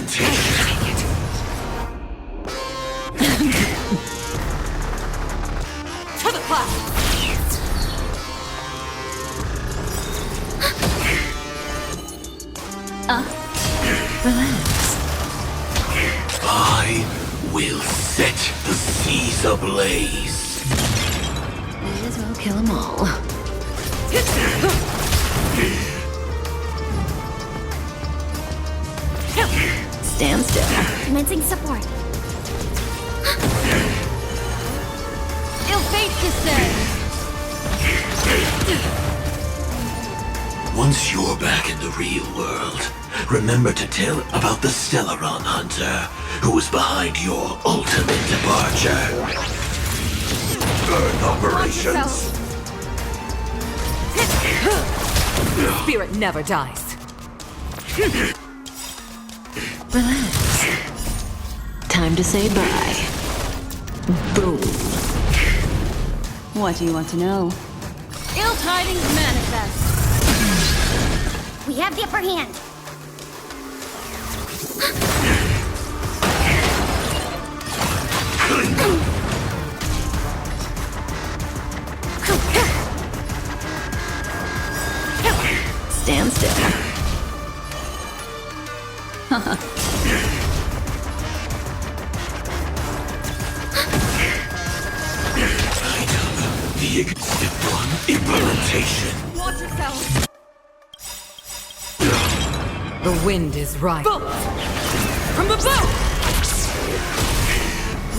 implementation. To the cloud! Relax. I will set the seas ablaze. May as well kill them all. Stand still. Commencing support. Ill fate descends! Once you're back in the real world, remember to tell about the Stellaron Hunter, who was behind your ultimate departure. Earth operations. Spirit never dies. Relax. Time to say bye. Boom. What do you want to know? Ill tidings manifest. We have the upper hand. Stand still. The Step 1 implementation. Watch yourself. The wind is right. Bolt! From the boat!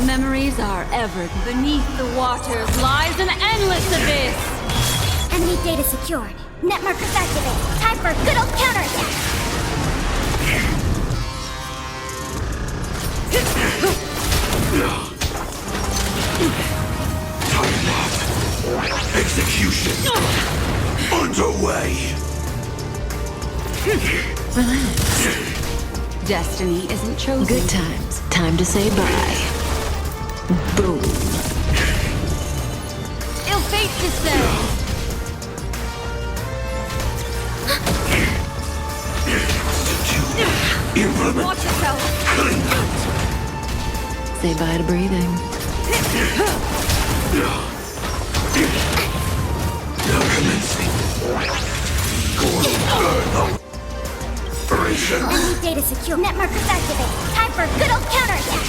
Memories are ever. Beneath the waters lies an endless abyss. Enemy data secured. Net markers activated. Time for a good old counterattack. Time locked. Execution underway. Relax. Destiny isn't chosen. Good times. Time to say bye. Boom. Ill fate descends! Implement. Watch yourself! Say bye to breathing. Now commencing. Earth operation. Enemy data secure. Net markers activated. Time for a good old counterattack.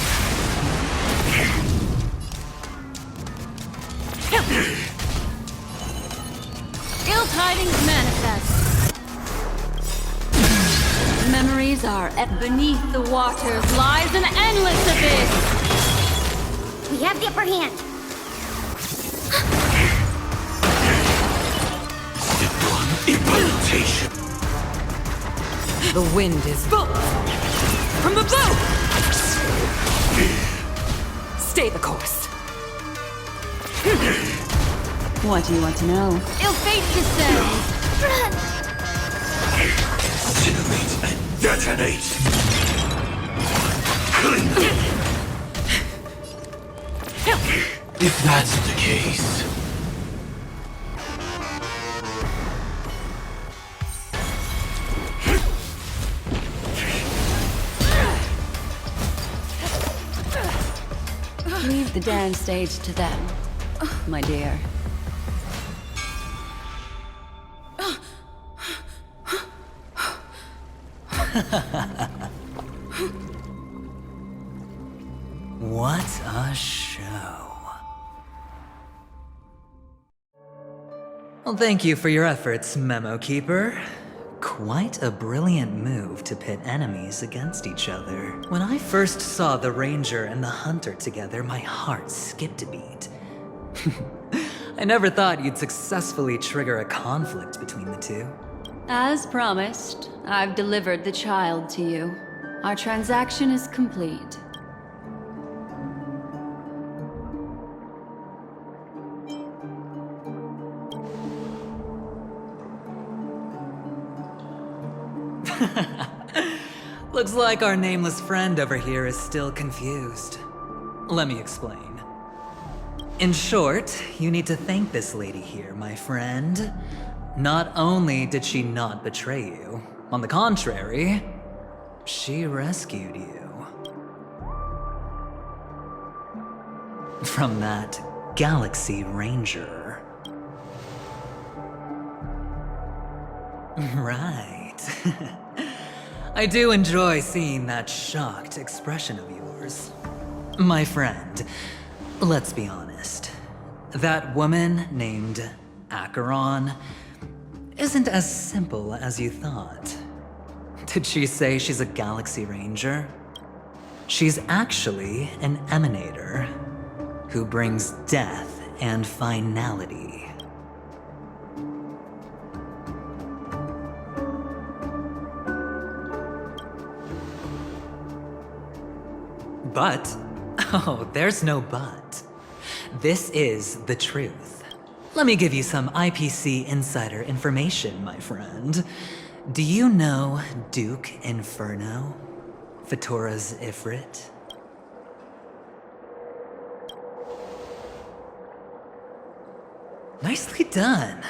Ill tidings manifest. Memories are beneath the waters lies an endless abyss. We have the upper hand. Step 1 implementation. The wind is bolt! From the boat! Stay the course. What do you want to know? Ill fate descends! Run! Incinerate and detonate. If that's the case, Leave the dance stage to them, my dear. What a show. Well, thank you for your efforts, Memo Keeper. Quite a brilliant move to pit enemies against each other. When I first saw the Ranger and the Hunter together, my heart skipped a beat. I never thought you'd successfully trigger a conflict between the two. As promised, I've delivered the child to you. Our transaction is complete. Looks like our nameless friend over here is still confused. Let me explain. In short, you need to thank this lady here, my friend. Not only did she not betray you, on the contrary, she rescued you from that Galaxy Ranger. Right. I do enjoy seeing that shocked expression of yours. My friend, let's be honest. That woman named Acheron isn't as simple as you thought. Did she say she's a Galaxy Ranger? She's actually an emanator who brings death and finality. But, oh, there's no but. This is the truth. Let me give you some IPC insider information, my friend. Do you know Duke Inferno? Fatora's Ifrit? Nicely done.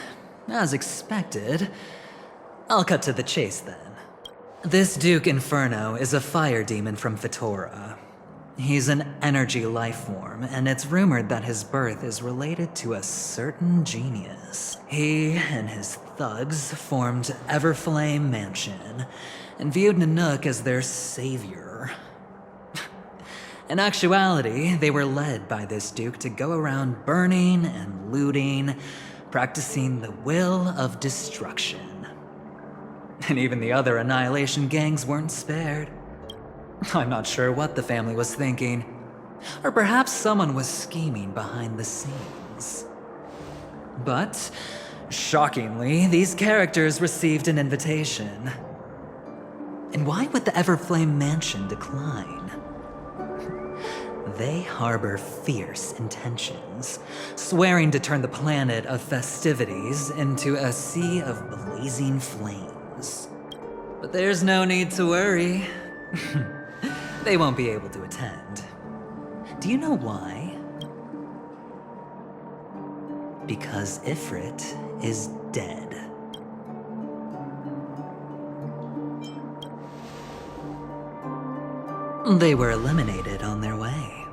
As expected. I'll cut to the chase then. This Duke Inferno is a fire demon from Fatora. He's an energy life form, and it's rumored that his birth is related to a certain genius. He and his thugs formed Everflame Mansion, and viewed Nanook as their savior. In actuality, they were led by this Duke to go around burning and looting, practicing the will of destruction. And even the other Annihilation gangs weren't spared. I'm not sure what the family was thinking. Or perhaps someone was scheming behind the scenes. But, shockingly, these characters received an invitation. And why would the Everflame Mansion decline? They harbor fierce intentions, swearing to turn the planet of festivities into a sea of blazing flames. But there's no need to worry. They won't be able to attend. Do you know why? Because Ifrit is dead. They were eliminated on their way.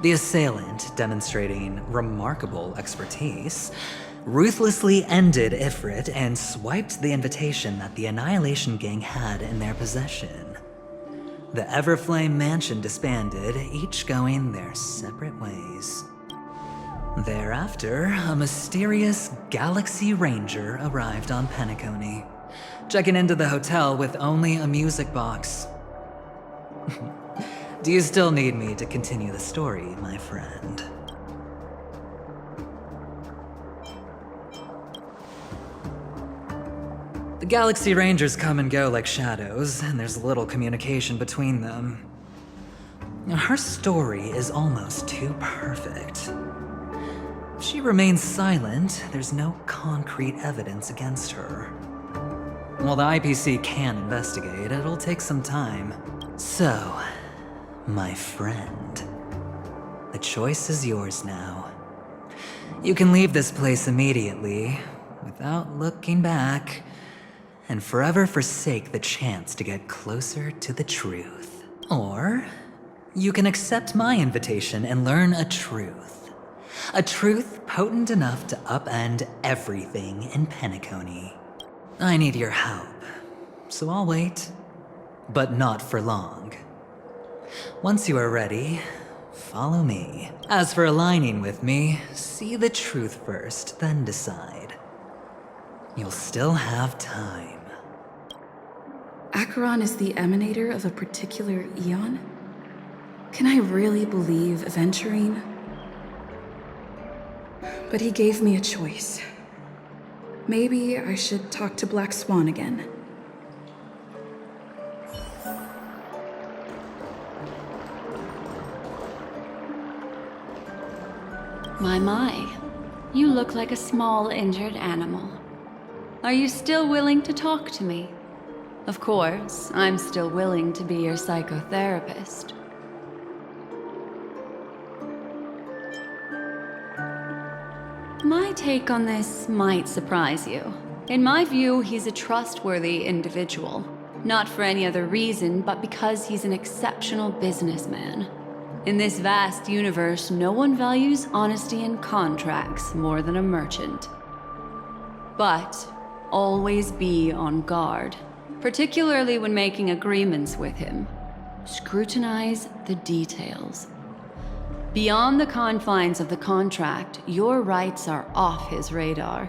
The assailant, demonstrating remarkable expertise, ruthlessly ended Ifrit and swiped the invitation that the Annihilation Gang had in their possession. The Everflame Mansion disbanded, each going their separate ways. Thereafter, a mysterious Galaxy Ranger arrived on Penacony, checking into the hotel with only a music box. Do you still need me to continue the story, my friend? The Galaxy Rangers come and go like shadows, and there's little communication between them. Her story is almost too perfect. If she remains silent, there's no concrete evidence against her. While the IPC can investigate, it'll take some time. So, my friend, the choice is yours now. You can leave this place immediately, without looking back, and forever forsake the chance to get closer to the truth. Or, you can accept my invitation and learn a truth. A truth potent enough to upend everything in Penacony. I need your help, so I'll wait, but not for long. Once you are ready, follow me. As for aligning with me, see the truth first, then decide. You'll still have time. Acheron is the emanator of a particular eon? Can I really believe Aventurine? But he gave me a choice. Maybe I should talk to Black Swan again. My. You look like a small injured animal. Are you still willing to talk to me? Of course, I'm still willing to be your psychotherapist. My take on this might surprise you. In my view, he's a trustworthy individual. Not for any other reason, but because he's an exceptional businessman. In this vast universe, no one values honesty in contracts more than a merchant. But always be on guard, particularly when making agreements with him. Scrutinize the details. Beyond the confines of the contract, your rights are off his radar.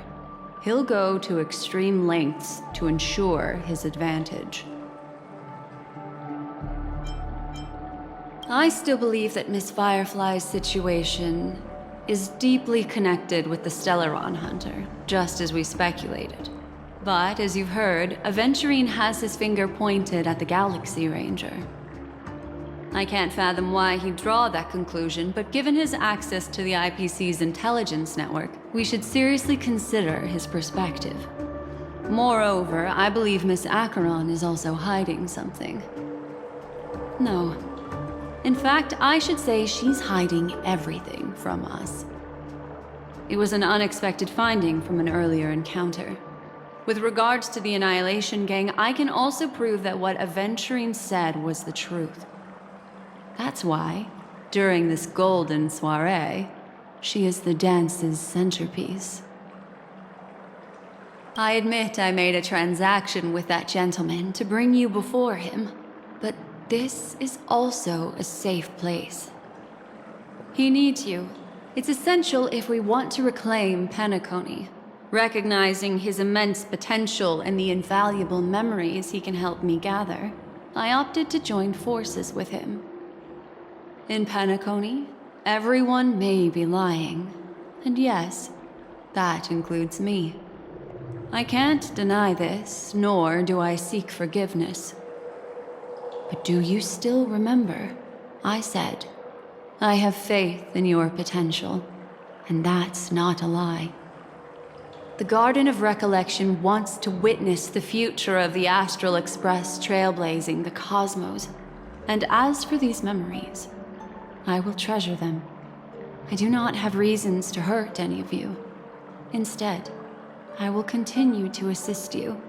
He'll go to extreme lengths to ensure his advantage. I still believe that Miss Firefly's situation is deeply connected with the Stellaron Hunter, just as we speculated. But, as you've heard, Aventurine has his finger pointed at the Galaxy Ranger. I can't fathom why he'd draw that conclusion, but given his access to the IPC's intelligence network, we should seriously consider his perspective. Moreover, I believe Miss Acheron is also hiding something. No. In fact, I should say she's hiding everything from us. It was an unexpected finding from an earlier encounter. With regards to the Annihilation Gang, I can also prove that what Aventurine said was the truth. That's why, during this golden soiree, she is the dance's centerpiece. I admit I made a transaction with that gentleman to bring you before him, but this is also a safe place. He needs you. It's essential if we want to reclaim Penacony. Recognizing his immense potential and the invaluable memories he can help me gather, I opted to join forces with him. In Penacony, everyone may be lying, and yes, that includes me. I can't deny this, nor do I seek forgiveness. But do you still remember? I said, I have faith in your potential, and that's not a lie. The Garden of Recollection wants to witness the future of the Astral Express trailblazing the cosmos, and as for these memories, I will treasure them. I do not have reasons to hurt any of you. Instead, I will continue to assist you.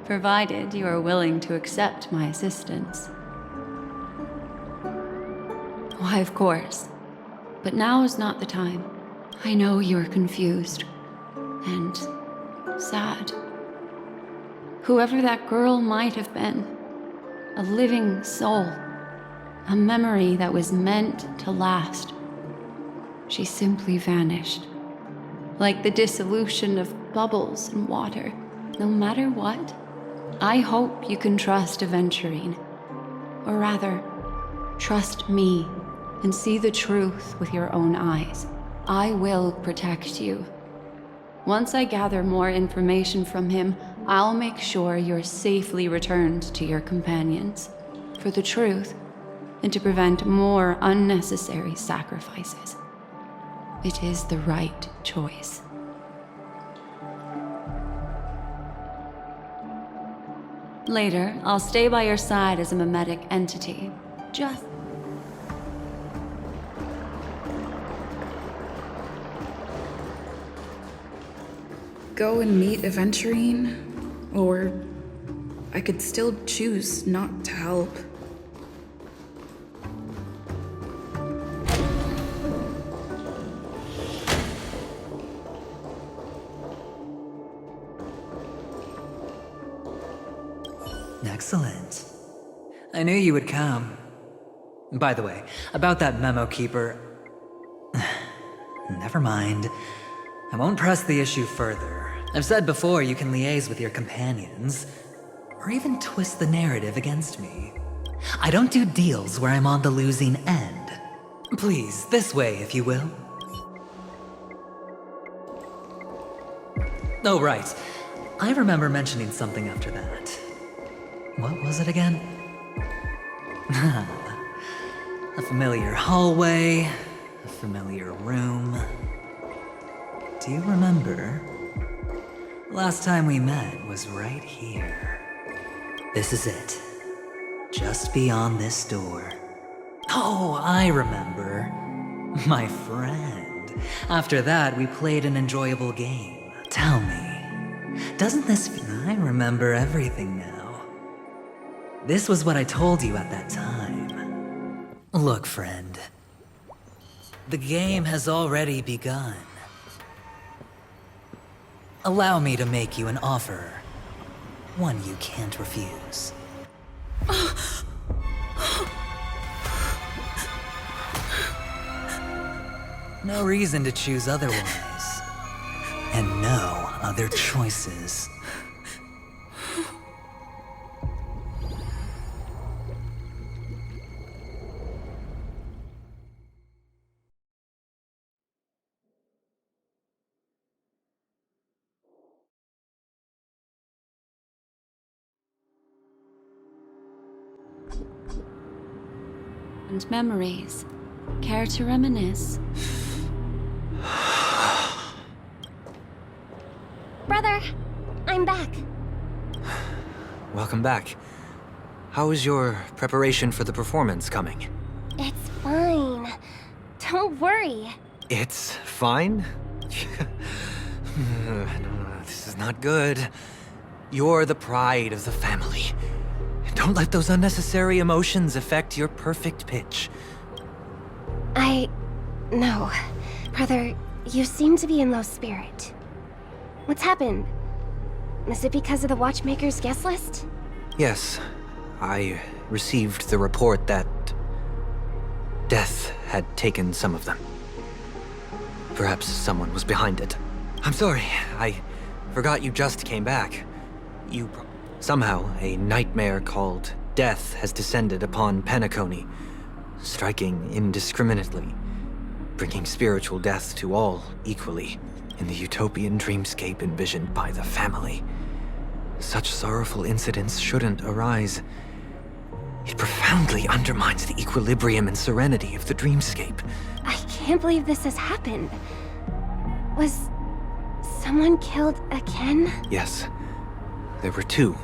Provided you are willing to accept my assistance. Why, of course. But now is not the time. I know you are confused and sad. Whoever that girl might have been, a living soul. A memory that was meant to last. She simply vanished. Like the dissolution of bubbles in water. No matter what, I hope you can trust Aventurine. Or rather, trust me and see the truth with your own eyes. I will protect you. Once I gather more information from him, I'll make sure you're safely returned to your companions. For the truth, and to prevent more unnecessary sacrifices. It is the right choice. Later, I'll stay by your side as a mimetic entity. Just... Go and meet Aventurine, or I could still choose not to help. Excellent. I knew you would come. By the way, about that memo keeper... Never mind. I won't press the issue further. I've said before you can liaise with your companions, or even twist the narrative against me. I don't do deals where I'm on the losing end. Please, this way, if you will. Oh, right. I remember mentioning something after that. What was it again? A familiar hallway, a familiar room. Do you remember? Last time we met was right here. This is it. Just beyond this door. Oh, I remember. My friend. After that, we played an enjoyable game. Tell me, Doesn't this... I remember everything now. This was what I told you at that time. Look, friend. The game has already begun. Allow me to make you an offer. One you can't refuse. No reason to choose otherwise. And no other choices. And memories. Care to reminisce? Brother, I'm back. Welcome back. How is your preparation for the performance coming? It's fine. Don't worry. It's fine? This is not good. You're the pride of the family. Don't let those unnecessary emotions affect your perfect pitch. No. Brother, you seem to be in low spirit. What's happened? Is it because of the Watchmaker's guest list? Yes, I received the report that death had taken some of them. Perhaps someone was behind it. I'm sorry, I forgot you just came back. Somehow, a nightmare called death has descended upon Penacony, striking indiscriminately, bringing spiritual death to all equally in the utopian dreamscape envisioned by the family. Such sorrowful incidents shouldn't arise. It profoundly undermines the equilibrium and serenity of the dreamscape. I can't believe this has happened. Was someone killed again? Yes, there were two.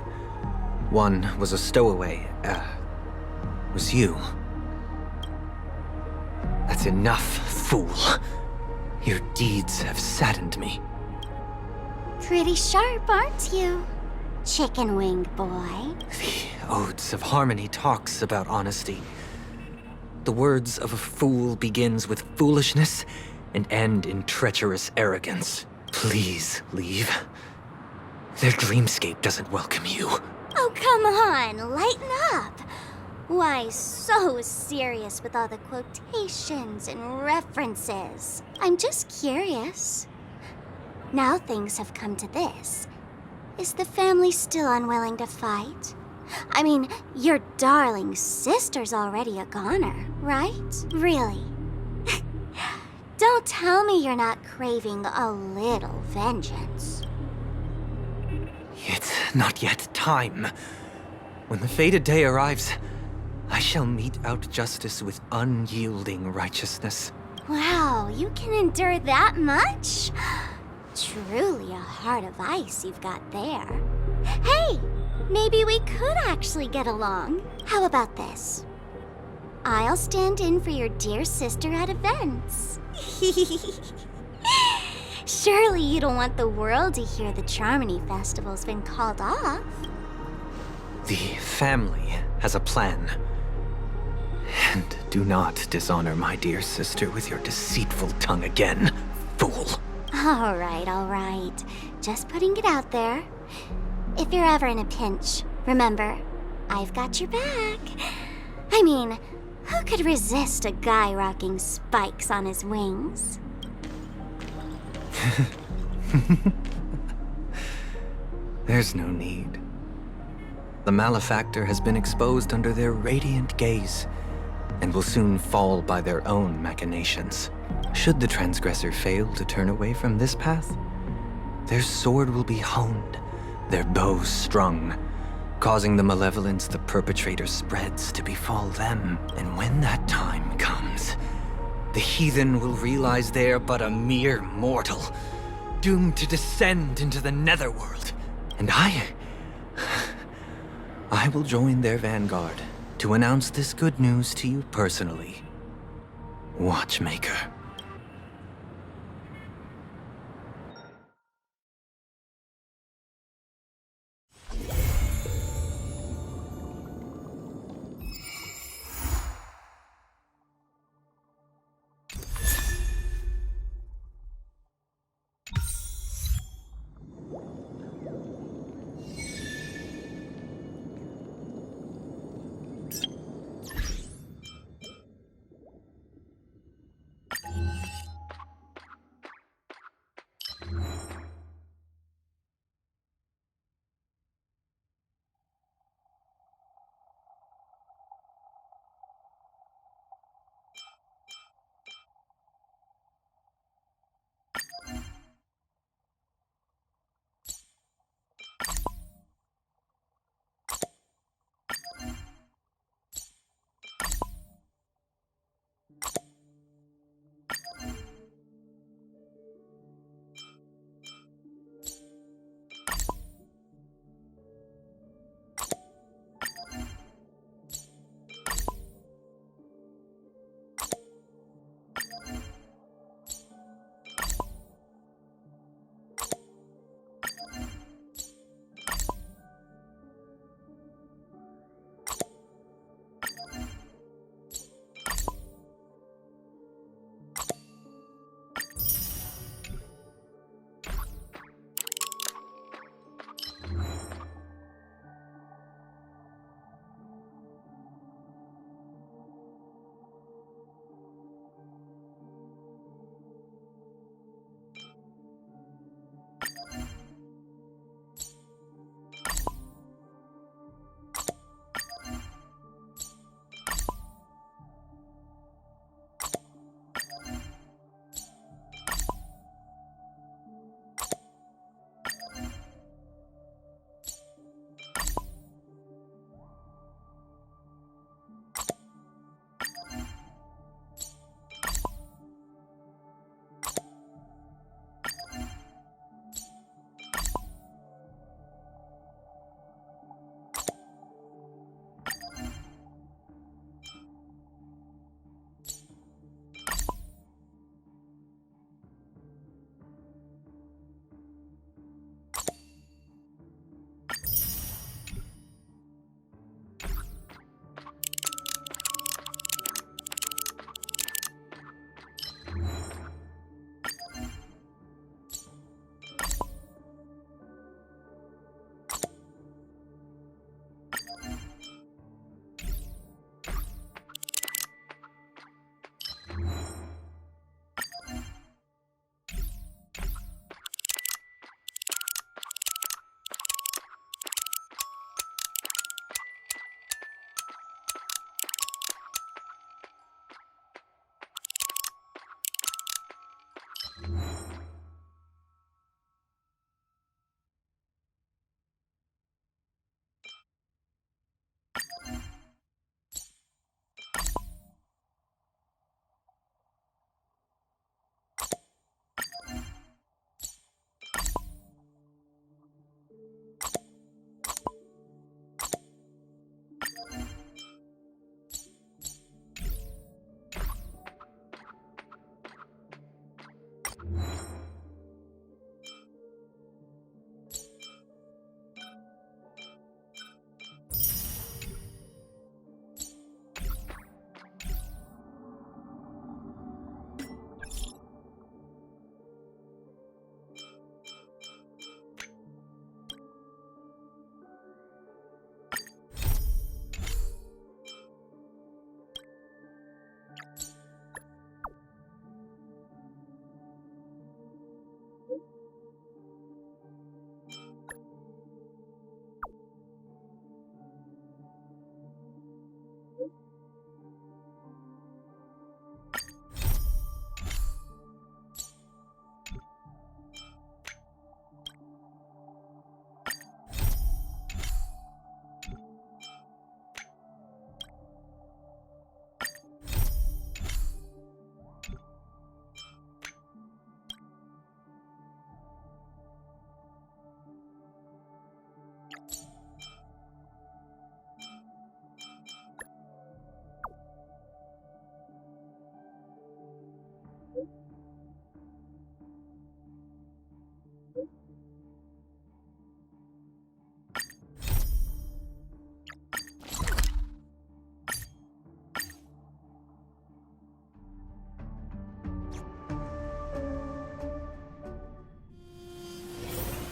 One was a stowaway. Was you. That's enough, fool. Your deeds have saddened me. Pretty sharp, aren't you? Chicken-winged boy. The Odes of Harmony talks about honesty. The words of a fool begins with foolishness and end in treacherous arrogance. Please leave. Their dreamscape doesn't welcome you. Oh, come on, lighten up. Why so serious with all the quotations and references? I'm just curious. Now things have come to this. Is the family still unwilling to fight? I mean, your darling sister's already a goner, right? Really? Don't tell me you're not craving a little vengeance. It's not yet time. When the fated day arrives, I shall mete out justice with unyielding righteousness. Wow, you can endure that much? Truly a heart of ice you've got there. Hey, maybe we could actually get along. How about this? I'll stand in for your dear sister at events. Surely you don't want the world to hear the Charmony Festival's been called off. The family has a plan. And do not dishonor my dear sister with your deceitful tongue again, fool. All right. Just putting it out there. If you're ever in a pinch, remember, I've got your back. I mean, who could resist a guy rocking spikes on his wings? There's no need. The malefactor has been exposed under their radiant gaze, and will soon fall by their own machinations. Should the transgressor fail to turn away from this path, their sword will be honed, their bow strung, causing the malevolence the perpetrator spreads to befall them. And when that time comes, the heathen will realize they're but a mere mortal, doomed to descend into the netherworld. And I will join their vanguard to announce this good news to you personally, Watchmaker.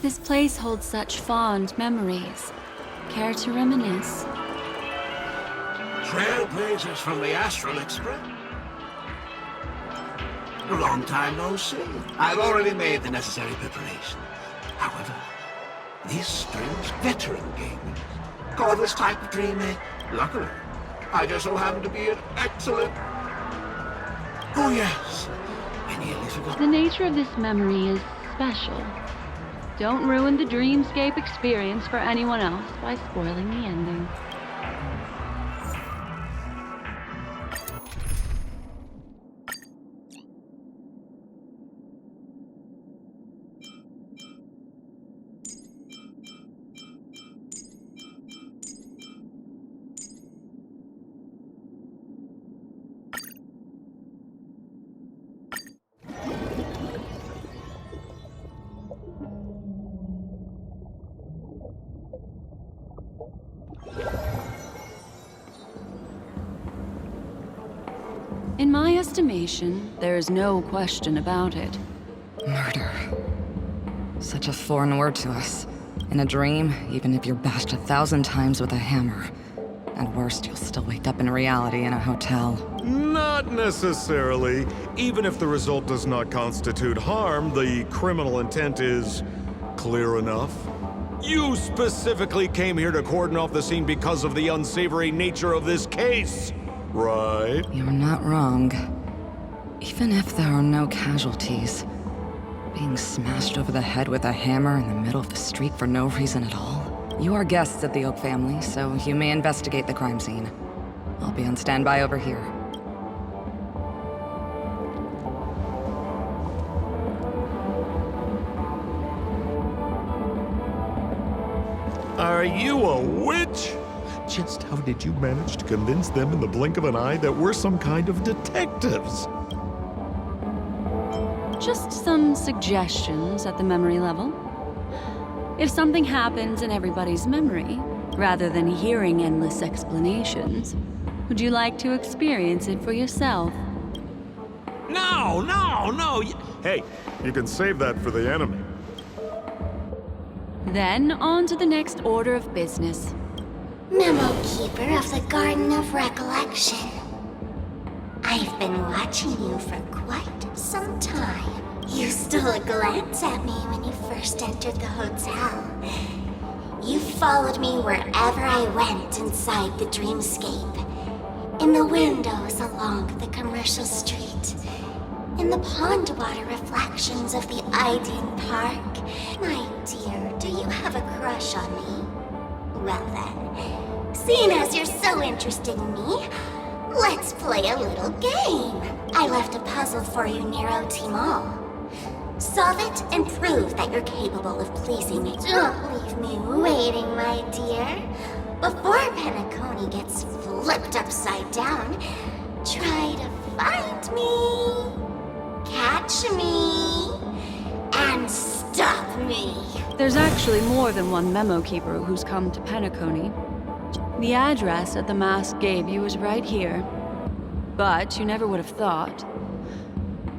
This place holds such fond memories. Care to reminisce? Trailblazers from the Astral Express. A long time no see. I've already made the necessary preparations. However, this stream's veteran gamers call this type of dream a luckily. I just so happen to be an excellent... Oh yes, I nearly forgot. The nature of this memory is special. Don't ruin the dreamscape experience for anyone else by spoiling the ending. In my estimation, there is no question about it. Murder. Such a foreign word to us. In a dream, even if you're bashed 1,000 times with a hammer. At worst, you'll still wake up in reality in a hotel. Not necessarily. Even if the result does not constitute harm, the criminal intent is clear enough. You specifically came here to cordon off the scene because of the unsavory nature of this case, right? You're not wrong. Even if there are no casualties, being smashed over the head with a hammer in the middle of the street for no reason at all. You are guests of the Oak family, so you may investigate the crime scene. I'll be on standby over here. Are you a witch? Just how did you manage to convince them in the blink of an eye that we're some kind of detectives? Just some suggestions at the memory level. If something happens in everybody's memory, rather than hearing endless explanations, would you like to experience it for yourself? No! Hey, you can save that for the enemy. Then, on to the next order of business. Memo Keeper of the Garden of Recollection. I've been watching you for quite some time. You stole a glance at me when you first entered the hotel. You followed me wherever I went inside the dreamscape. In the windows along the commercial street. In the pond water reflections of the Ideen Park. My dear, do you have a crush on me? Well then, seeing as you're so interested in me, let's play a little game. I left a puzzle for you near OT Mall. Solve it and prove that you're capable of pleasing me. Don't leave me waiting, my dear. Before penacony gets flipped upside down, try to find me, catch me, and stop me. There's actually more than one memo keeper who's come to Penacony. The address that the mask gave you is right here. But you never would have thought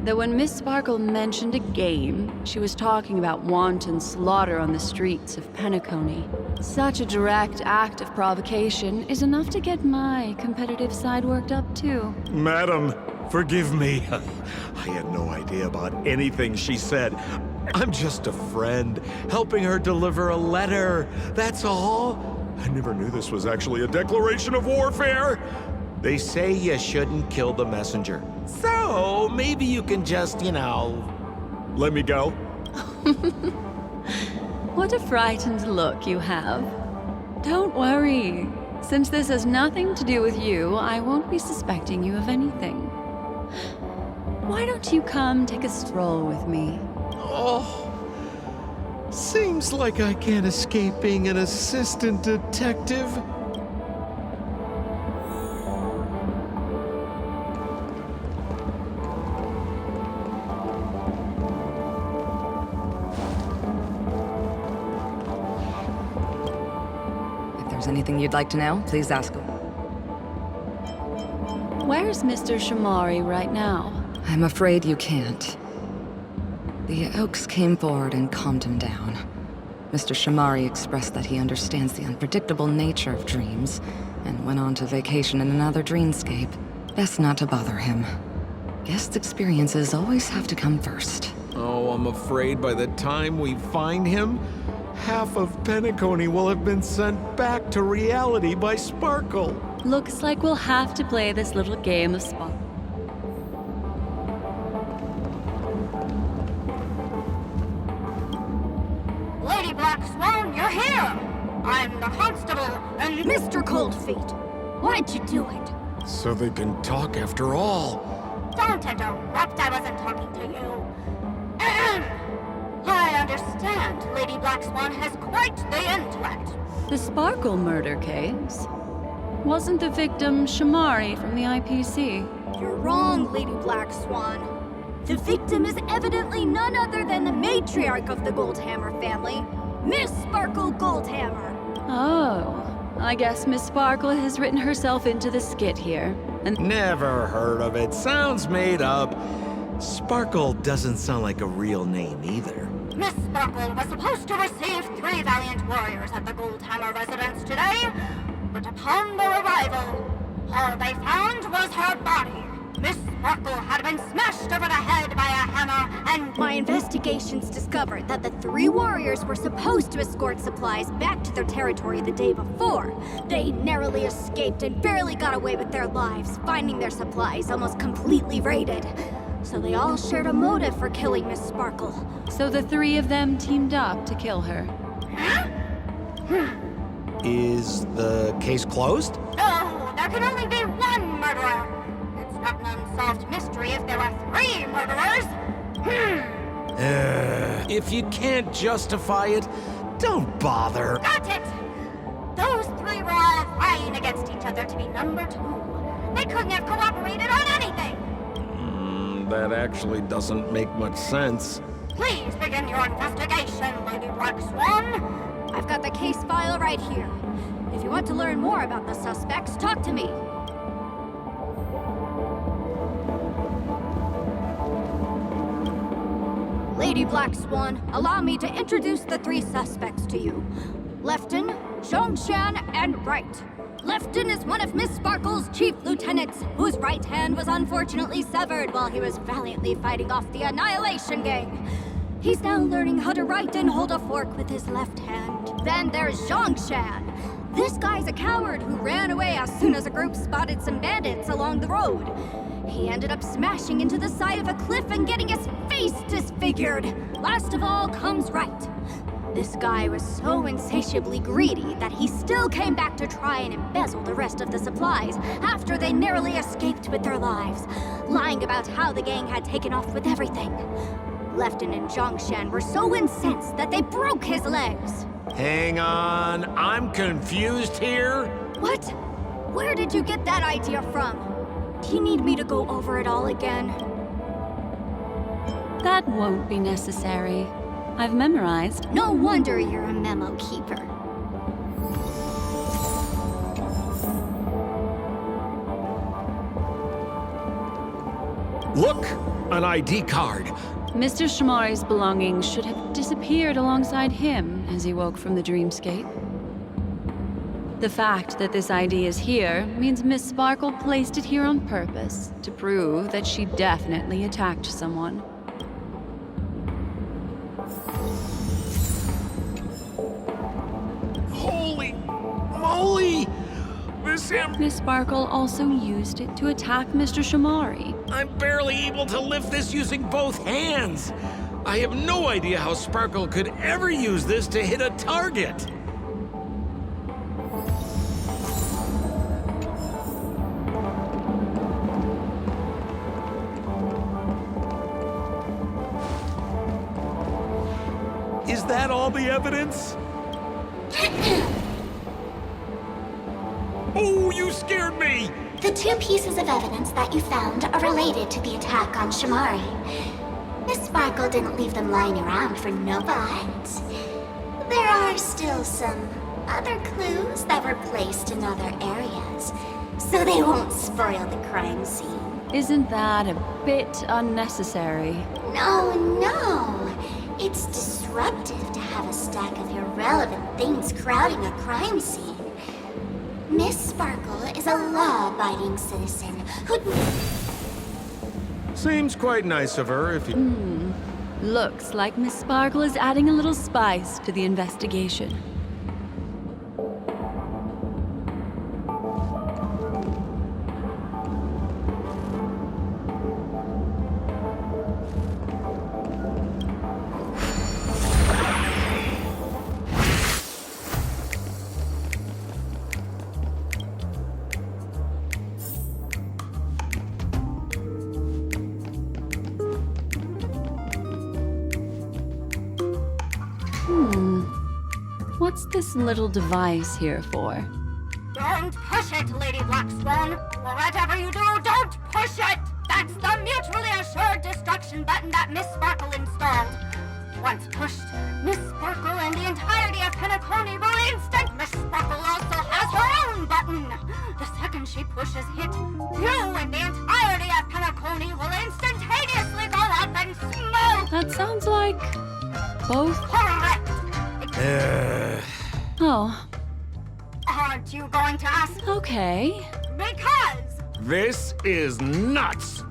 that when Miss Sparkle mentioned a game, she was talking about wanton slaughter on the streets of Penacony. Such a direct act of provocation is enough to get my competitive side worked up too. Madam, forgive me. I had no idea about anything she said. I'm just a friend, helping her deliver a letter. That's all. I never knew this was actually a declaration of warfare. They say you shouldn't kill the messenger. So, maybe you can just, let me go. What a frightened look you have. Don't worry. Since this has nothing to do with you, I won't be suspecting you of anything. Why don't you come take a stroll with me? Oh, seems like I can't escape being an assistant detective. If there's anything you'd like to know, please ask him. Where's Mr. Shamari right now? I'm afraid you can't. The Oaks came forward and calmed him down. Mr. Shamari expressed that he understands the unpredictable nature of dreams, and went on to vacation in another dreamscape. Best not to bother him. Guest experiences always have to come first. Oh, I'm afraid by the time we find him, half of Penacony will have been sent back to reality by Sparkle. Looks like we'll have to play this little game of spot. Lady Black Swan, you're here! I'm the constable, and Mr. Coldfeet. Why'd you do it? So they can talk after all. Don't interrupt, I wasn't talking to you. I understand Lady Black Swan has quite the intellect. The Sparkle murder case? Wasn't the victim Shamari from the IPC? You're wrong, Lady Black Swan. The victim is evidently none other than the matriarch of the Goldhammer family, Miss Sparkle Goldhammer. Oh, I guess Miss Sparkle has written herself into the skit here. And Never heard of it. Sounds made up. Sparkle doesn't sound like a real name either. Miss Sparkle was supposed to receive 3 valiant warriors at the Goldhammer residence today, but upon their arrival, all they found was her body. Miss Sparkle had been smashed over the head by a hammer, and my investigations discovered that the 3 warriors were supposed to escort supplies back to their territory the day before. They narrowly escaped and barely got away with their lives, finding their supplies almost completely raided. So they all shared a motive for killing Miss Sparkle. so the 3 of them teamed up to kill her. Is the case closed? No, there can only be one murderer. It's not an unsolved mystery if there are 3 murderers. If you can't justify it, don't bother. Got it! Those 3 were all vying against each other to be number 2. They couldn't have cooperated on anything. That actually doesn't make much sense. Please begin your investigation, Lady Black Swan. I've got the case file right here. If you want to learn more about the suspects, talk to me. Lady Black Swan, allow me to introduce the 3 suspects to you. Lefton, Zhongshan, and Wright. Lefton is one of Miss Sparkle's chief lieutenants, whose right hand was unfortunately severed while he was valiantly fighting off the Annihilation Gang. He's now learning how to write and hold a fork with his left hand. Then there's Zhongshan. This guy's a coward who ran away as soon as a group spotted some bandits along the road. He ended up smashing into the side of a cliff and getting his face disfigured. Last of all comes Wright. This guy was so insatiably greedy that he still came back to try and embezzle the rest of the supplies after they narrowly escaped with their lives, lying about how the gang had taken off with everything. Lefton and Zhongshan were so incensed that they broke his legs. Hang on, I'm confused here. What? Where did you get that idea from? Do you need me to go over it all again? That won't be necessary. I've memorized. No wonder you're a memo keeper. Look, an ID card. Mr. Shamari's belongings should have disappeared alongside him as he woke from the dreamscape. The fact that this ID is here means Miss Sparkle placed it here on purpose to prove that she definitely attacked someone. Holy moly! Miss Sparkle also used it to attack Mr. Shamari. I'm barely able to lift this using both hands. I have no idea how Sparkle could ever use this to hit a target. Is that all the evidence? Oh, you scared me! The 2 pieces of evidence that you found are related to the attack on Shamari. Miss Sparkle didn't leave them lying around for no behinds. There are still some other clues that were placed in other areas, so they won't spoil the crime scene. Isn't that a bit unnecessary? No, no. It's disruptive to have a stack of irrelevant things crowding a crime scene. Miss Sparkle is a law-abiding citizen who... Seems quite nice of her if you... Looks like Miss Sparkle is adding a little spice to the investigation. What's this little device here for? Don't push it, Lady Black Swan. Whatever you do, don't push it! That's the mutually assured destruction button that Miss Sparkle installed. Once pushed, Miss Sparkle and the entirety of Penacony will instant. Miss Sparkle also has her own button. The second she pushes hit, you and the entirety of Penacony will instantaneously go up in smoke! That sounds like... both? Correct! Oh, Aren't you going to ask? okay. Because... This is nuts!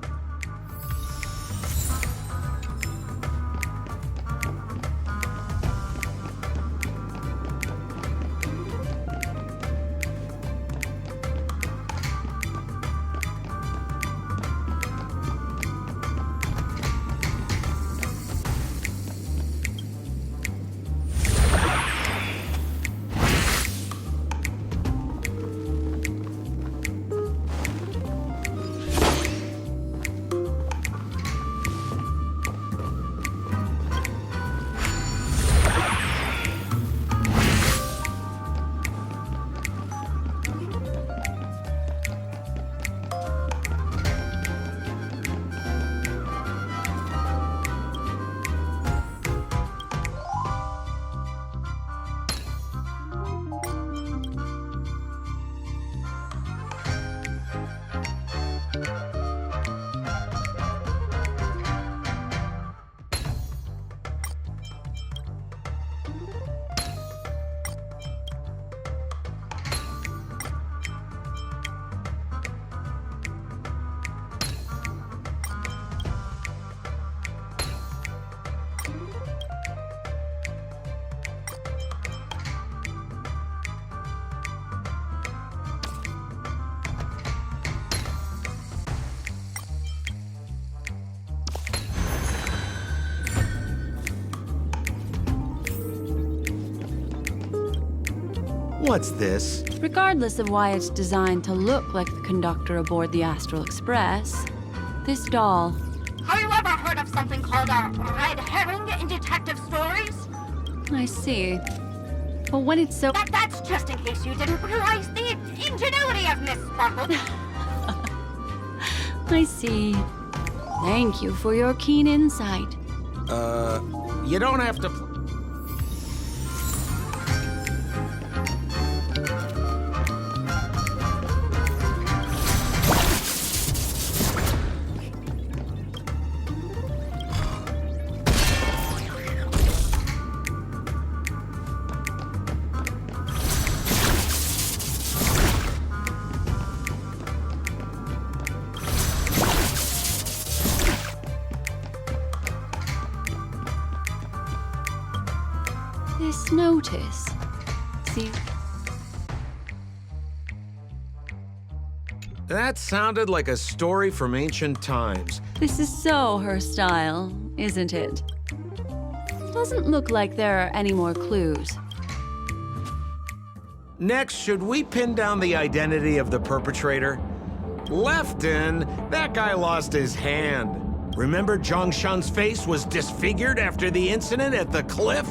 What's this? Regardless of why it's designed to look like the conductor aboard the Astral Express, this doll... Have you ever heard of something called a red herring in detective stories? I see. But when it's so... That's just in case you didn't realize the ingenuity of Miss Sparkle. I see. Thank you for your keen insight. You don't have to... This notice. See? That sounded like a story from ancient times. This is so her style, isn't it? Doesn't look like there are any more clues. Next, should we pin down the identity of the perpetrator? Lefton, that guy lost his hand. Remember Zhongshan's face was disfigured after the incident at the cliff?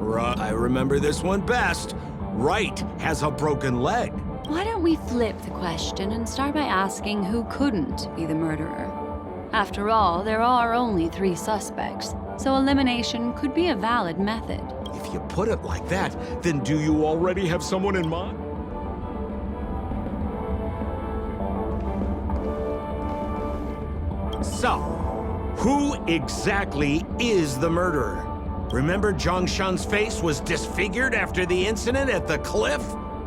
I remember this one best. Right has a broken leg. Why don't we flip the question and start by asking who couldn't be the murderer? After all, there are only 3 suspects, so elimination could be a valid method. If you put it like that, then do you already have someone in mind? So, who exactly is the murderer? Remember Zhongshan's face was disfigured after the incident at the cliff?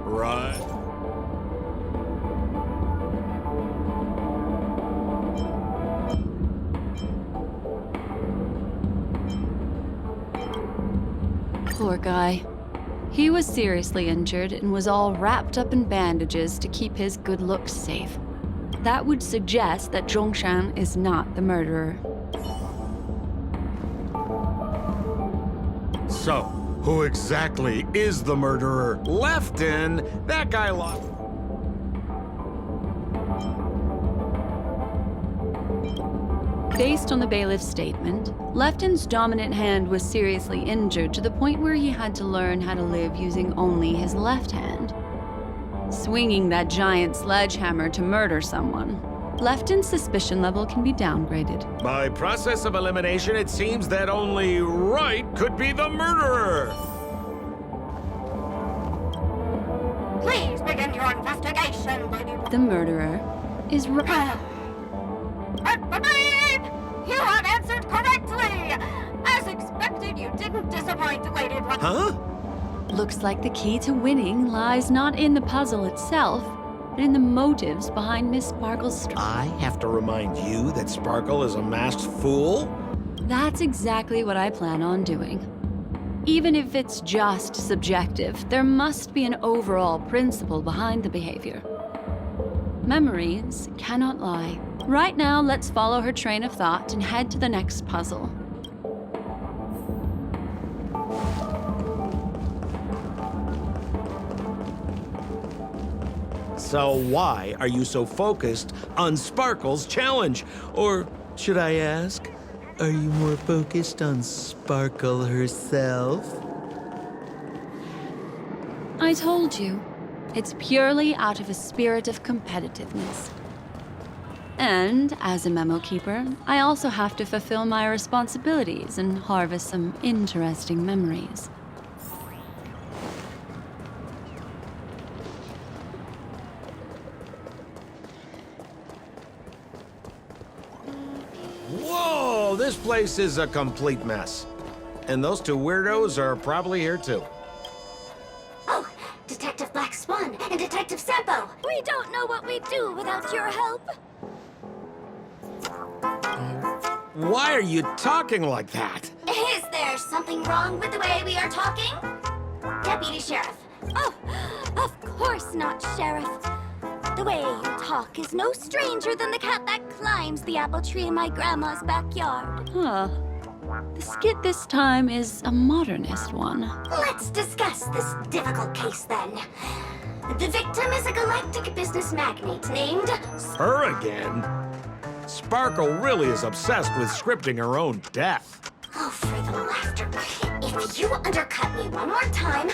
Right. Poor guy. He was seriously injured and was all wrapped up in bandages to keep his good looks safe. That would suggest that Zhongshan is not the murderer. So, who exactly is the murderer? Lefton? That guy lost. Based on the bailiff's statement, Lefton's dominant hand was seriously injured to the point where he had to learn how to live using only his left hand. Swinging that giant sledgehammer to murder someone, Lefton's suspicion level can be downgraded. By process of elimination, it seems that only Right could be the murderer. Please begin your investigation, Lady. The murderer is Right. You have answered correctly! As expected, you didn't disappoint, Lady. Huh? Looks like the key to winning lies not in the puzzle itself, but in the motives behind Miss Sparkle's I have to remind you that Sparkle is a masked fool? That's exactly what I plan on doing. Even if it's just subjective, there must be an overall principle behind the behavior. Memories cannot lie. Right now, let's follow her train of thought and head to the next puzzle. So why are you so focused on Sparkle's challenge? Or should I ask, are you more focused on Sparkle herself? I told you, it's purely out of a spirit of competitiveness. And as a memo keeper, I also have to fulfill my responsibilities and harvest some interesting memories. Whoa, this place is a complete mess. And those two weirdos are probably here too. Oh, Detective Black Swan and Detective Sampo. We don't know what we'd do without your help. Why are you talking like that? Is there something wrong with the way we are talking? Deputy Sheriff. Oh, of course not, Sheriff. The way you talk is no stranger than the cat that climbs the apple tree in my grandma's backyard. Huh. The skit this time is a modernist one. Let's discuss this difficult case then. The victim is a galactic business magnate named... Her again? Sparkle really is obsessed with scripting her own death. Oh, for the laughter. If you undercut me one more time,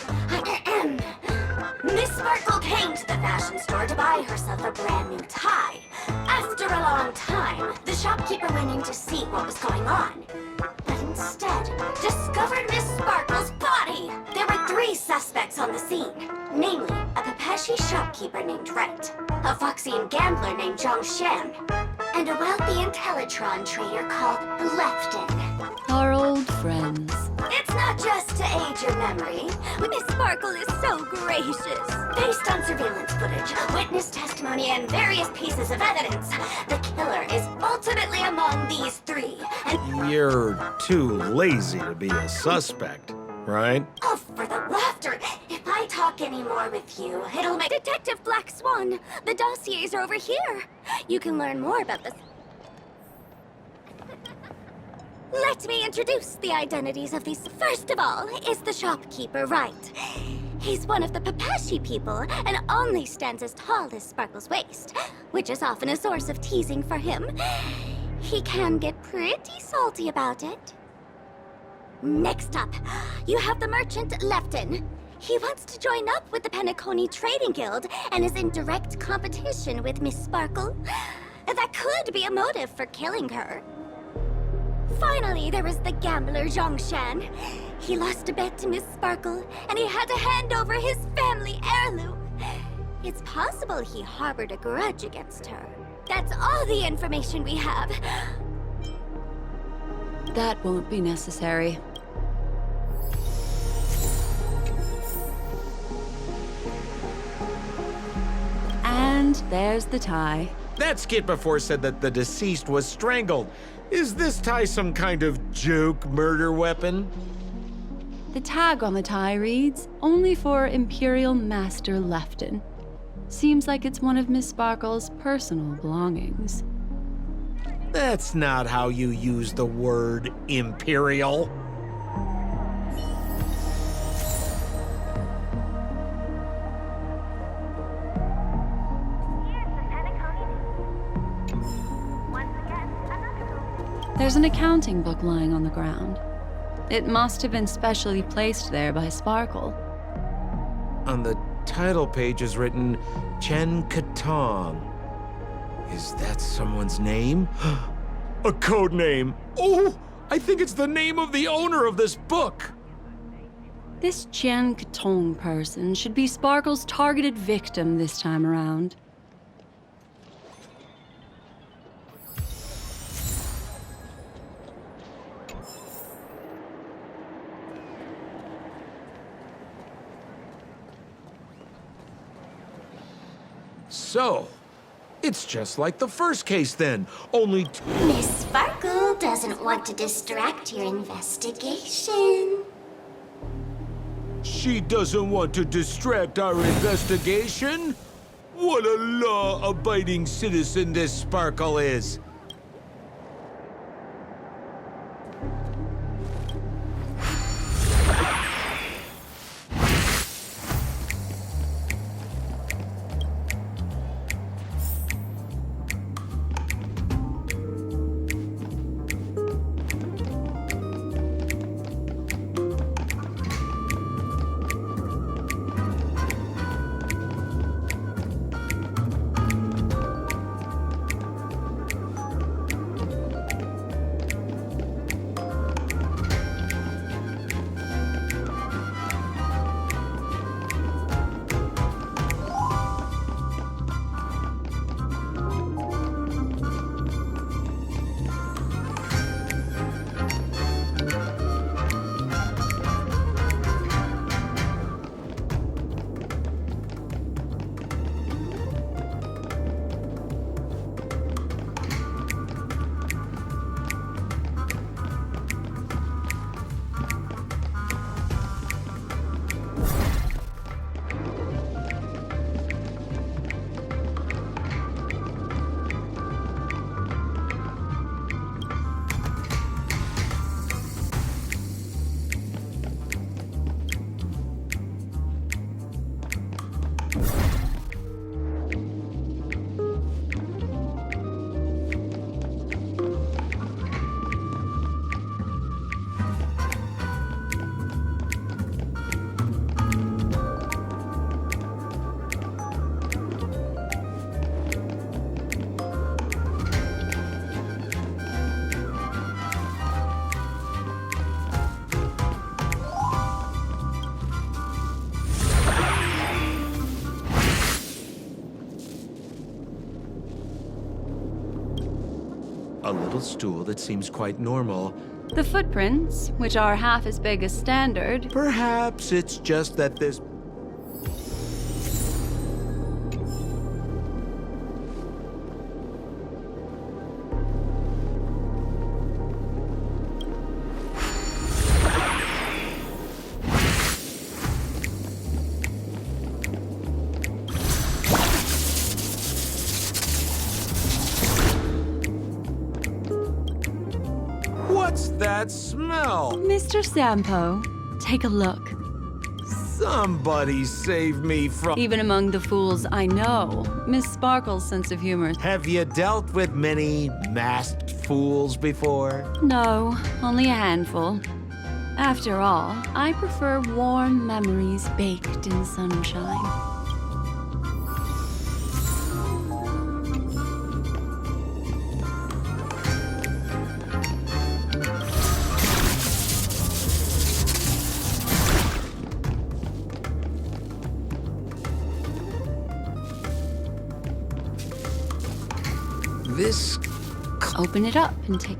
Miss Sparkle came to the fashion store to buy herself a brand new tie. After a long time, the shopkeeper went in to see what was going on. But instead, discovered Miss Sparkle's body. There were 3 suspects on the scene. Namely, a Pepeshi shopkeeper named Wright, a Foxian gambler named Zhongshan, and a wealthy Intellitron trader called Lefton. Our old friends. It's not just to aid your memory. Miss Sparkle is so gracious. Based on surveillance footage, witness testimony, and various pieces of evidence, the killer is ultimately among these 3. And You're too lazy to be a suspect, right? oh, for the laughter! If I talk any more with you, it'll make... Detective Black Swan, the dossiers are over here. You can learn more about this. Let me introduce the identities of these. First of all is the shopkeeper, Wright. He's one of the Pepeshi people and only stands as tall as Sparkle's waist, which is often a source of teasing for him. He can get pretty salty about it. Next up, you have the merchant Lefton. He wants to join up with the Penacony Trading Guild and is in direct competition with Miss Sparkle. That could be a motive for killing her. Finally, there is the gambler Zhongshan. He lost a bet to Miss Sparkle, and he had to hand over his family heirloom. It's possible he harbored a grudge against her. That's all the information we have. That won't be necessary. And there's the tie. That skit before said that the deceased was strangled. Is this tie some kind of joke murder weapon? The tag on the tie reads, "Only for Imperial Master Lefton." Seems like it's one of Miss Sparkle's personal belongings. That's not how you use the word imperial. There's an accounting book lying on the ground. It must have been specially placed there by Sparkle. On the title page is written Chen Katong. Is that someone's name? A code name. Oh, I think it's the name of the owner of this book. This Jian Katong person should be Sparkle's targeted victim this time around. So, it's just like the first case then, only Miss Sparkle doesn't want to distract your investigation. She doesn't want to distract our investigation? What a law-abiding citizen this Sparkle is. A little stool that seems quite normal. The footprints, which are half as big as standard. Perhaps it's just that this... What's that smell? Mr. Sampo, take a look. Somebody save me from... Even among the fools I know, Miss Sparkle's sense of humor. Have you dealt with many masked fools before? No, only a handful. After all, I prefer warm memories baked in sunshine. This... Open it up and take...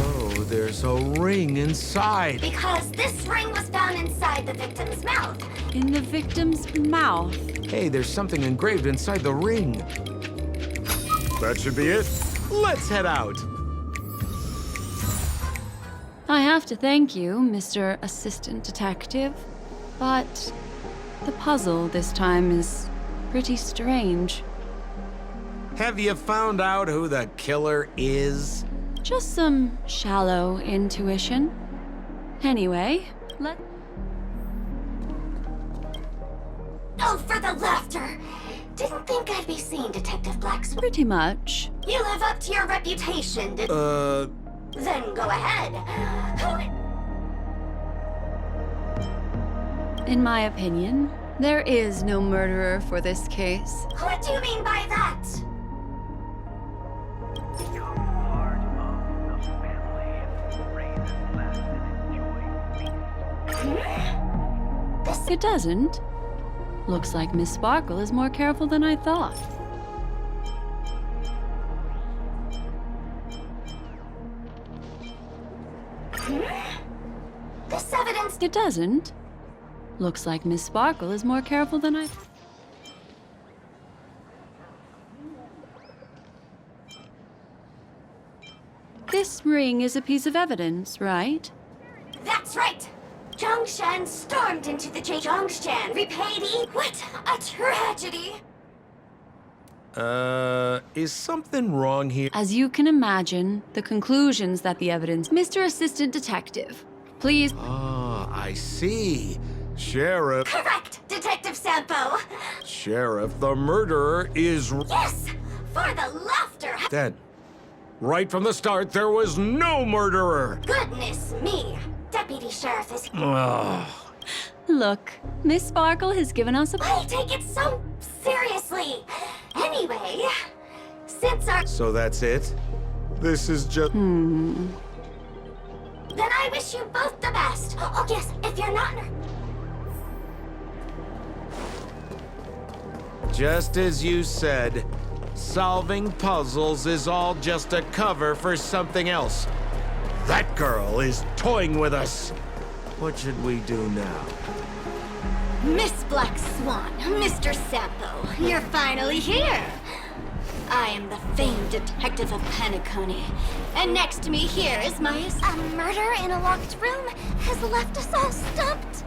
Oh, there's a ring inside. Because this ring was found inside the victim's mouth. In the victim's mouth. Hey, there's something engraved inside the ring. That should be it. Let's head out. I have to thank you, Mr. Assistant Detective, but the puzzle this time is pretty strange. Have you found out who the killer is? Just some shallow intuition. Anyway, Oh, for the laughter! Didn't think I'd be seeing Detective Blackswan. Pretty much. You live up to your reputation, Then go ahead. In my opinion, there is no murderer for this case. What do you mean by that? It doesn't. Looks like Miss Sparkle is more careful than I thought. This evidence... It doesn't. Looks like Miss Sparkle is more careful than I thought. This ring is a piece of evidence, right? That's right! Zhongshan stormed into the Zhongshan, repaid What a tragedy! Is something wrong here? As you can imagine, the conclusions that the evidence... Mr. Assistant Detective, please... Ah, I see. Sheriff... Correct, Detective Sampo! Sheriff, the murderer is... Yes! For the laughter! Then, right from the start, there was no murderer! Goodness me! Deputy Sheriff is... Look, Miss Sparkle has given us a... I take it so seriously! Anyway, since our... So that's it? This is just... Then I wish you both the best. Oh, yes, if you're not... Just as you said, solving puzzles is all just a cover for something else. That girl is toying with us. What should we do now? Miss Black Swan, Mr. Sampo, you're finally here. I am the famed detective of penacony, and next to me here is my... A murder in a locked room has left us all stumped.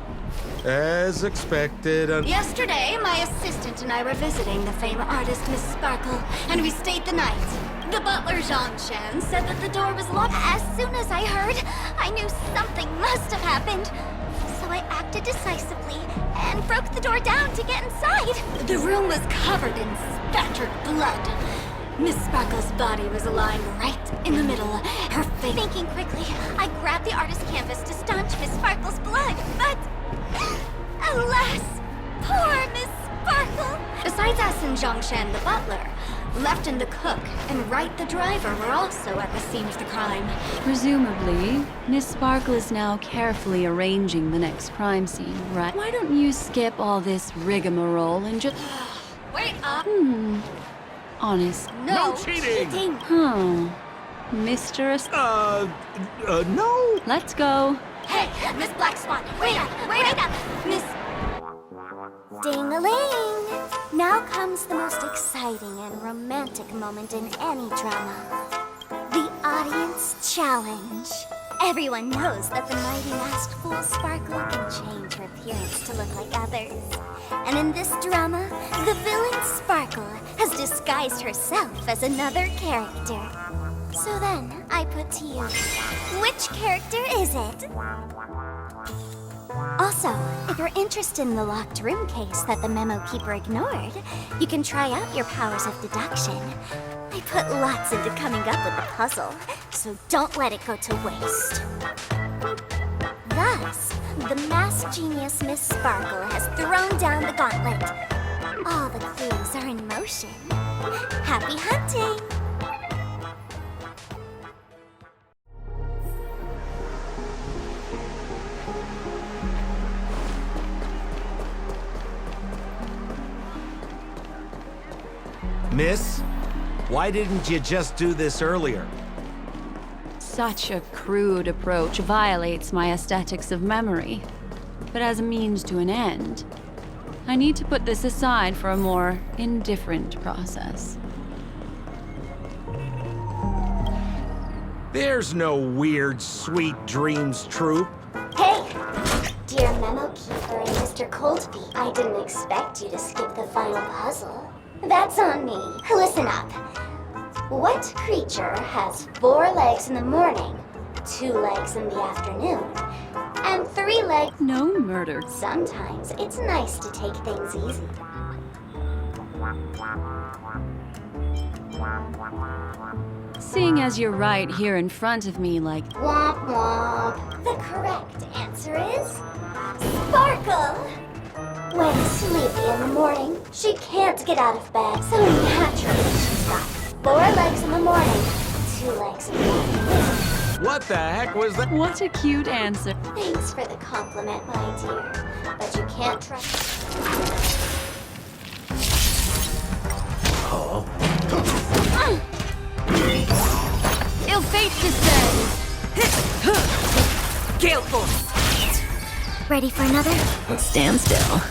As expected, Yesterday, my assistant and I were visiting the famed artist Miss Sparkle, and we stayed the night. The butler, Zhongshan, said that the door was locked. As soon as I heard, I knew something must have happened. So I acted decisively and broke the door down to get inside. The room was covered in spattered blood. Miss Sparkle's body was lying right in the middle, her face... Thinking quickly, I grabbed the artist canvas to staunch Miss Sparkle's blood, but... Alas, poor Miss Sparkle! Besides us and Zhongshan the butler, Lefton the cook and Wright the driver were also at the scene of the crime. Presumably, Miss Sparkle is now carefully arranging the next crime scene, right? Why don't you skip all this rigmarole and just... Wait up! Honest. No cheating! Huh. Mr. No. Let's go. Hey, Miss Black Swan, wait up! Miss... Ding-a-ling! Now comes the most exciting and romantic moment in any drama. The audience challenge. Everyone knows that the mighty masked fool Sparkle can change her appearance to look like others. And in this drama, the villain Sparkle has disguised herself as another character. So then, I put to you, which character is it? Also, if you're interested in the locked room case that the memo keeper ignored, you can try out your powers of deduction. I put lots into coming up with the puzzle, so don't let it go to waste. Thus, the masked genius Miss Sparkle has thrown down the gauntlet. All the clues are in motion. Happy hunting! Miss, why didn't you just do this earlier? Such a crude approach violates my aesthetics of memory. But as a means to an end, I need to put this aside for a more indifferent process. There's no weird, sweet dreams troupe. Hey! Dear Memo Keeper and Mr. Coldfeet, I didn't expect you to skip the final puzzle. That's on me. Listen up. What creature has 4 legs in the morning, 2 legs in the afternoon, and 3 legs? No murder. Sometimes it's nice to take things easy. Seeing as you're right here in front of me, like... Womp womp. The correct answer is Sparkle. When sleepy in the morning, she can't get out of bed, so naturally she's got 4 legs in the morning, 2 legs in the afternoon. What the heck was that? What a cute answer. Thanks for the compliment, my dear, but you can't trust... Ill fate descends! Gale Force! Ready for another? Stand still.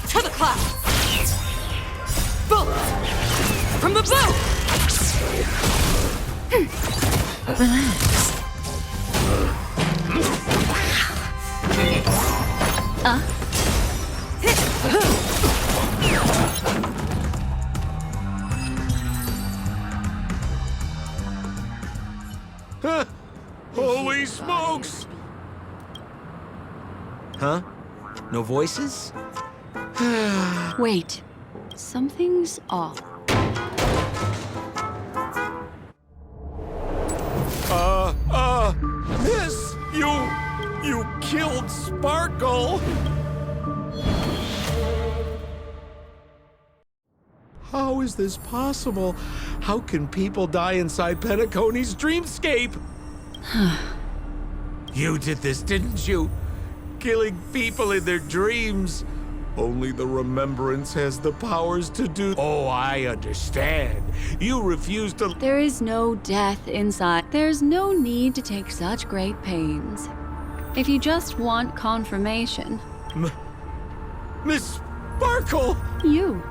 To the clouds! Bullets! From the bow! Relax. Holy smokes! Huh? No voices? Wait. Something's off. Miss, you killed Sparkle! How is this possible? How can people die inside Penacony's dreamscape? You did this, didn't you? Killing people in their dreams. Only the remembrance has the powers to do... Oh, I understand. You refuse to... There is no death inside. There's no need to take such great pains. If you just want confirmation... Miss Sparkle! You.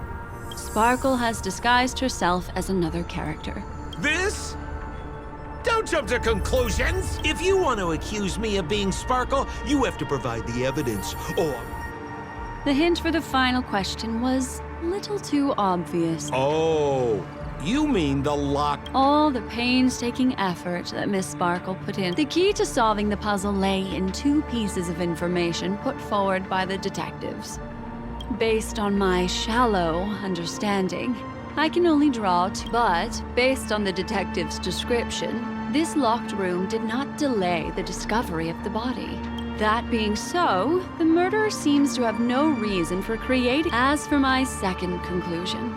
Sparkle has disguised herself as another character. This? Don't jump to conclusions! If you want to accuse me of being Sparkle, you have to provide the evidence, or... The hint for the final question was a little too obvious. Oh, you mean the lock... All the painstaking effort that Miss Sparkle put in. The key to solving the puzzle lay in 2 pieces of information put forward by the detectives. Based on my shallow understanding, I can only draw 2, but based on the detective's description, this locked room did not delay the discovery of the body. That being so, the murderer seems to have no reason for creating. As for my second conclusion,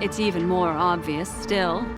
it's even more obvious still.